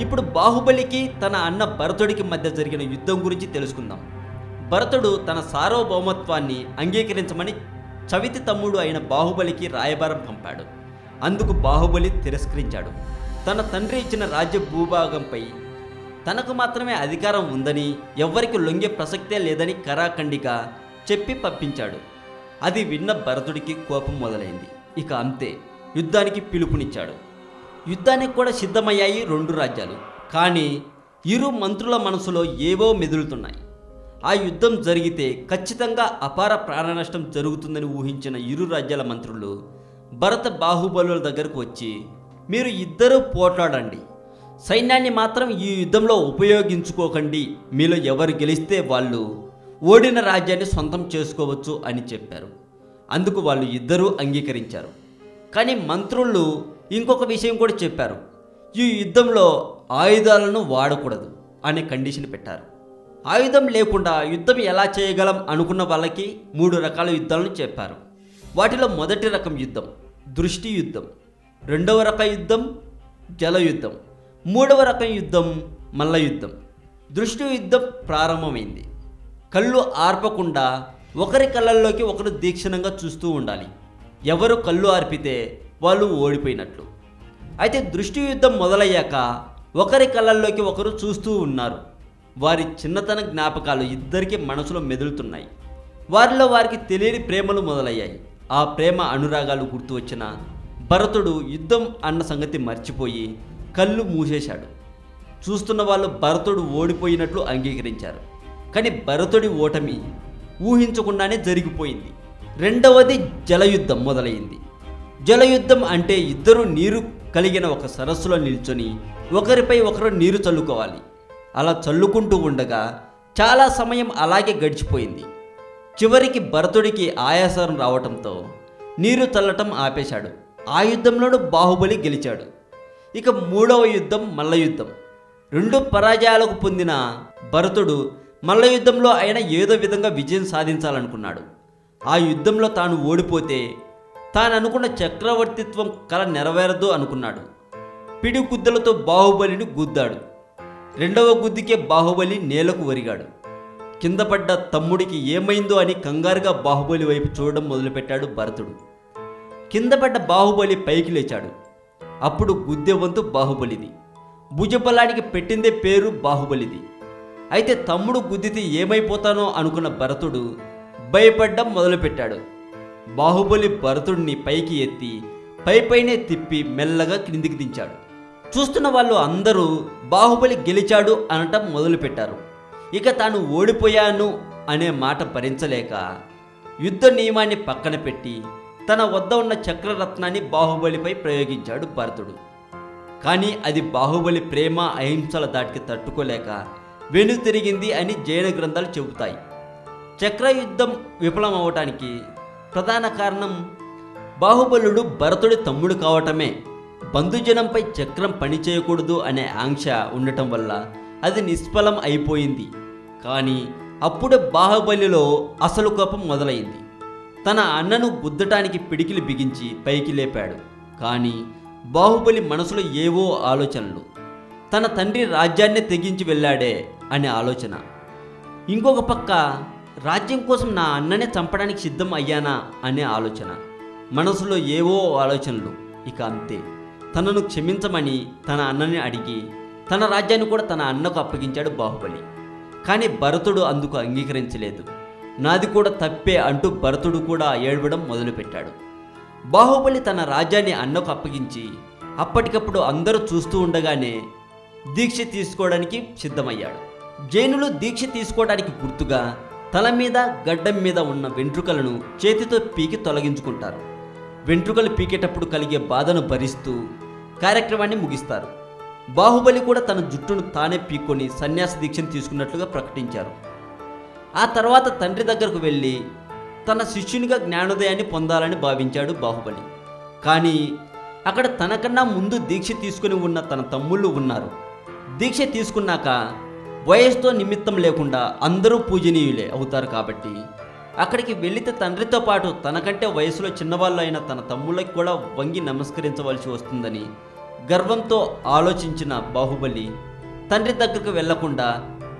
ఇప్పుడు బాహుబలికి తన అన్న భరతుడికి మధ్య జరిగిన యుద్ధం గురించి తెలుసుకుందాం. భరతుడు తన సార్వభౌమత్వాన్ని అంగీకరించమని చవితి తమ్ముడు అయిన బాహుబలికి రాయబారం పంపాడు. అందుకు బాహుబలి తిరస్కరించాడు. తన తండ్రి ఇచ్చిన రాజ్య భూభాగంపై తనకు మాత్రమే అధికారం ఉందని, ఎవ్వరికి లొంగే ప్రసక్తే లేదని కరాఖండిగా చెప్పి పంపించాడు. అది విన్న భరతుడికి కోపం మొదలైంది. ఇక అంతే, యుద్ధానికి పిలుపునిచ్చాడు. యుద్ధానికి కూడా సిద్ధమయ్యాయి రెండు రాజ్యాలు. కానీ ఇరు మంత్రుల మనసులో ఏవో మెదులుతున్నాయి. ఆ యుద్ధం జరిగితే ఖచ్చితంగా అపార ప్రాణనష్టం జరుగుతుందని ఊహించిన ఇరు రాజ్యాల మంత్రులు భరత బాహుబలుల దగ్గరకు వచ్చి, మీరు ఇద్దరూ పోట్లాడండి, సైన్యాన్ని మాత్రం ఈ యుద్ధంలో ఉపయోగించుకోకండి, మీలో ఎవరు గెలిస్తే వాళ్ళు ఓడిన రాజ్యాన్ని సొంతం చేసుకోవచ్చు అని చెప్పారు. అందుకు వాళ్ళు ఇద్దరూ అంగీకరించారు. కానీ మంత్రులు ఇంకొక విషయం కూడా చెప్పారు. ఈ యుద్ధంలో ఆయుధాలను వాడకూడదు అనే కండిషన్ పెట్టారు. ఆయుధం లేకుండా యుద్ధం ఎలా చేయగలం అనుకున్న వాళ్ళకి 3 రకాల యుద్ధాలను చెప్పారు. వాటిలో మొదటి రకం యుద్ధం దృష్టి యుద్ధం, రెండవ రకం యుద్ధం జల యుద్ధం, మూడవ రకం యుద్ధం మల్ల యుద్ధం. దృష్టి యుద్ధం ప్రారంభమైంది. కళ్ళు ఆర్పకుండా ఒకరి కళ్ళల్లోకి ఒకరు తీక్షణంగా చూస్తూ ఉండాలి. ఎవరు కళ్ళు ఆర్పితే వాళ్ళు ఓడిపోయినట్లు. అయితే దృష్టి యుద్ధం మొదలయ్యాక ఒకరి కళ్ళల్లోకి ఒకరు చూస్తూ ఉన్నారు. వారి చిన్నతన జ్ఞాపకాలు ఇద్దరికి మనసులో మెదులుతున్నాయి. వారిలో వారికి తెలియని ప్రేమలు మొదలయ్యాయి. ఆ ప్రేమ అనురాగాలు గుర్తు వచ్చిన భరతుడు యుద్ధం అన్న సంగతి మర్చిపోయి కళ్ళు మూసేశాడు. చూస్తున్న వాళ్ళు భరతుడు ఓడిపోయినట్లు అంగీకరించారు. కానీ భరతుడి ఓటమి ఊహించకుండానే జరిగిపోయింది. రెండవది జలయుద్ధం మొదలైంది. జలయుద్ధం అంటే ఇద్దరు నీరు కలిగిన ఒక సరస్సులో నిల్చొని ఒకరిపై ఒకరు నీరు చల్లుకోవాలి. అలా చల్లుకుంటూ ఉండగా చాలా సమయం అలాగే గడిచిపోయింది. చివరికి భరతుడికి ఆయాసం రావటంతో నీరు చల్లటం ఆపేశాడు. ఆ యుద్ధంలోనూ బాహుబలి గెలిచాడు. ఇక మూడవ యుద్ధం మల్ల యుద్ధం. 2 పరాజయాలకు పొందిన భరతుడు మల్ల యుద్ధంలో అయినా ఏదో విధంగా విజయం సాధించాలనుకున్నాడు. ఆ యుద్ధంలో తాను ఓడిపోతే తాను అనుకున్న చక్రవర్తిత్వం కల నెరవేరదు అనుకున్నాడు. పిడి గుద్దలతో బాహుబలిని గుద్దాడు. రెండవ గుద్దికే బాహుబలి నేలకు ఒరిగాడు. కింద పడ్డ తమ్ముడికి ఏమైందో అని కంగారుగా బాహుబలి వైపు చూడడం మొదలుపెట్టాడు భరతుడు. కింద పడ్డ బాహుబలి పైకి లేచాడు. అప్పుడు గుద్దె వంతు బాహుబలిది. భుజబలానికి పెట్టిందే పేరు బాహుబలిది. అయితే తమ్ముడు గుద్దితే ఏమైపోతానో అనుకున్న భరతుడు భయపడ్డం మొదలుపెట్టాడు. బాహుబలి భరతుడిని పైకి ఎత్తి పైపైనే తిప్పి మెల్లగా క్రిందికి దించాడు. చూస్తున్న వాళ్ళు అందరూ బాహుబలి గెలిచాడు అనటం మొదలుపెట్టారు. ఇక తాను ఓడిపోయాను అనే మాట భరించలేక యుద్ధ నియమాన్ని పక్కన పెట్టి తన వద్ద ఉన్న చక్రరత్నాన్ని బాహుబలిపై ప్రయోగించాడు భరతుడు. కానీ అది బాహుబలి ప్రేమ అహింసల దాటికి తట్టుకోలేక వెనుతిరిగింది అని జైన గ్రంథాలు చెబుతాయి. చక్రయుద్ధం విఫలం అవటానికి ప్రధాన కారణం బాహుబలుడు భరతుడి తమ్ముడు కావటమే. బంధుజనంపై చక్రం పనిచేయకూడదు అనే ఆంక్ష ఉండటం వల్ల అది నిష్ఫలం అయిపోయింది. కానీ అప్పుడే బాహుబలిలో అసలు కోపం మొదలైంది. తన అన్నను గుద్దటానికి పిడికిలి బిగించి పైకి లేపాడు. కానీ బాహుబలి మనసులో ఏవో ఆలోచనలు. తన తండ్రి రాజ్యాన్నే తెగించి వెళ్ళాడే అనే ఆలోచన. ఇంకొక పక్క రాజ్యం కోసం నా అన్ననే చంపడానికి సిద్ధం అయ్యానా అనే ఆలోచన. మనసులో ఏవో ఆలోచనలు. ఇక అంతే, తనను క్షమించమని తన అన్నని అడిగి తన రాజ్యాన్ని కూడా తన అన్నకు అప్పగించాడు బాహుబలి. కానీ భరతుడు అందుకు అంగీకరించలేదు. నాది కూడా తప్పే అంటూ భరతుడు కూడా ఏడవడం మొదలుపెట్టాడు. బాహుబలి తన రాజ్యాన్ని అన్నకు అప్పగించి అప్పటికప్పుడు అందరూ చూస్తూ ఉండగానే దీక్ష తీసుకోవడానికి సిద్ధమయ్యాడు. జైనులు దీక్ష తీసుకోవడానికి గుర్తుగా తల మీద గడ్డం మీద ఉన్న వెంట్రుకలను చేతితో పీకి తొలగించుకుంటారు. వెంట్రుకలు పీకేటప్పుడు కలిగే బాధను భరిస్తూ కార్యక్రమాన్ని ముగిస్తారు. బాహుబలి కూడా తన జుట్టును తానే పీక్కొని సన్యాస దీక్షను తీసుకున్నట్లుగా ప్రకటించారు. ఆ తర్వాత తండ్రి దగ్గరకు వెళ్ళి తన శిష్యునిగా జ్ఞానోదయాన్ని పొందాలని భావించాడు బాహుబలి. కానీ అక్కడ తనకన్నా ముందు దీక్ష తీసుకుని ఉన్న తన తమ్ముళ్ళు ఉన్నారు. దీక్ష తీసుకున్నాక వయసుతో నిమిత్తం లేకుండా అందరూ పూజనీయులే అవుతారు. కాబట్టి అక్కడికి వెళితే తండ్రితో పాటు తనకంటే వయసులో చిన్నవాళ్ళు అయిన తన తమ్ముళ్ళకి కూడా వంగి నమస్కరించవలసి వస్తుందని గర్వంతో ఆలోచించిన బాహుబలి తండ్రి దగ్గరకు వెళ్లకుండా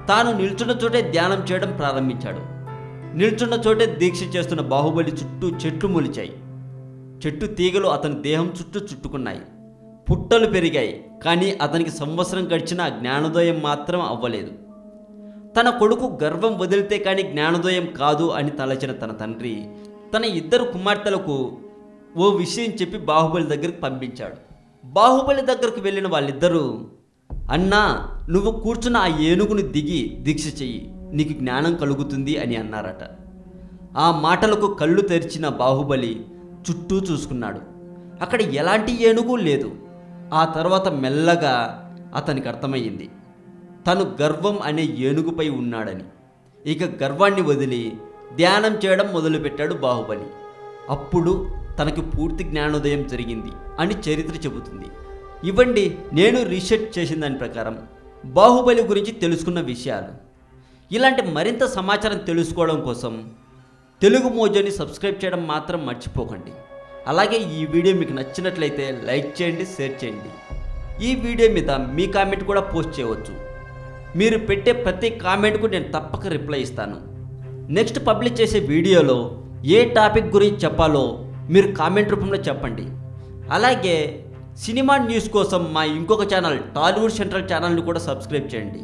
తాను నిల్చున్న చోటే ధ్యానం చేయడం ప్రారంభించాడు. నిల్చున్న చోటే దీక్ష చేస్తున్న బాహుబలి చుట్టూ చెట్లు మొలిచాయి. చెట్టు తీగలు అతని దేహం చుట్టూ చుట్టుకున్నాయి. పుట్టలు పెరిగాయి. కానీ అతనికి సంవత్సరం గడిచినా జ్ఞానోదయం మాత్రం అవ్వలేదు. తన కొడుకు గర్వం వదిలితే కానీ జ్ఞానోదయం కాదు అని తలచిన తన తండ్రి తన 2 కుమార్తెలకు ఓ విషయం చెప్పి బాహుబలి దగ్గరికి పంపించాడు. బాహుబలి దగ్గరకు వెళ్ళిన వాళ్ళిద్దరూ, అన్నా, నువ్వు కూర్చున్న ఆ ఏనుగును దిగి దీక్ష చెయ్యి, నీకు జ్ఞానం కలుగుతుంది అని అన్నారట. ఆ మాటలకు కళ్ళు తెరిచిన బాహుబలి చుట్టూ చూసుకున్నాడు. అక్కడ ఎలాంటి ఏనుగు లేదు. ఆ తర్వాత మెల్లగా అతనికి అర్థమయ్యింది, తను గర్వం అనే ఏనుగుపై ఉన్నాడని. ఇక గర్వాన్ని వదిలి ధ్యానం చేయడం మొదలుపెట్టాడు బాహుబలి. అప్పుడు తనకి పూర్తి జ్ఞానోదయం జరిగింది అని చరిత్ర చెబుతుంది. ఇవ్వండి నేను రీసెర్చ్ చేసిన దాని ప్రకారం బాహుబలి గురించి తెలుసుకున్న విషయాలు. ఇలాంటి మరింత సమాచారం తెలుసుకోవడం కోసం తెలుగు మోజోని సబ్స్క్రైబ్ చేయడం మాత్రం మర్చిపోకండి. అలాగే ఈ వీడియో మీకు నచ్చినట్లయితే లైక్ చేయండి, షేర్ చేయండి. ఈ వీడియో మీద మీ కామెంట్ కూడా పోస్ట్ చేయవచ్చు. మీరు పెట్టే ప్రతి కామెంట్కు నేను తప్పక రిప్లై ఇస్తాను. నెక్స్ట్ పబ్లిష్ చేసే వీడియోలో ఏ టాపిక్ గురించి చెప్పాలో మీరు కామెంట్ రూపంలో చెప్పండి. అలాగే సినిమా న్యూస్ కోసం మా ఇంకొక ఛానల్ టాలీవుడ్ సెంట్రల్ ఛానల్ని కూడా సబ్స్క్రైబ్ చేయండి.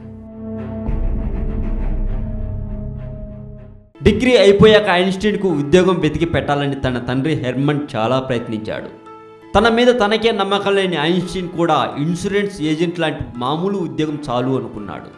డిగ్రీ అయిపోయాక ఐన్స్టీన్కు ఉద్యోగం వెతికి పెట్టాలని తన తండ్రి హెర్మన్ చాలా ప్రయత్నించాడు. తన మీద తనకే నమ్మకం లేని ఐన్స్టీన్ కూడా ఇన్సూరెన్స్ ఏజెంట్ లాంటి మామూలు ఉద్యోగం చాలు అనుకున్నాడు.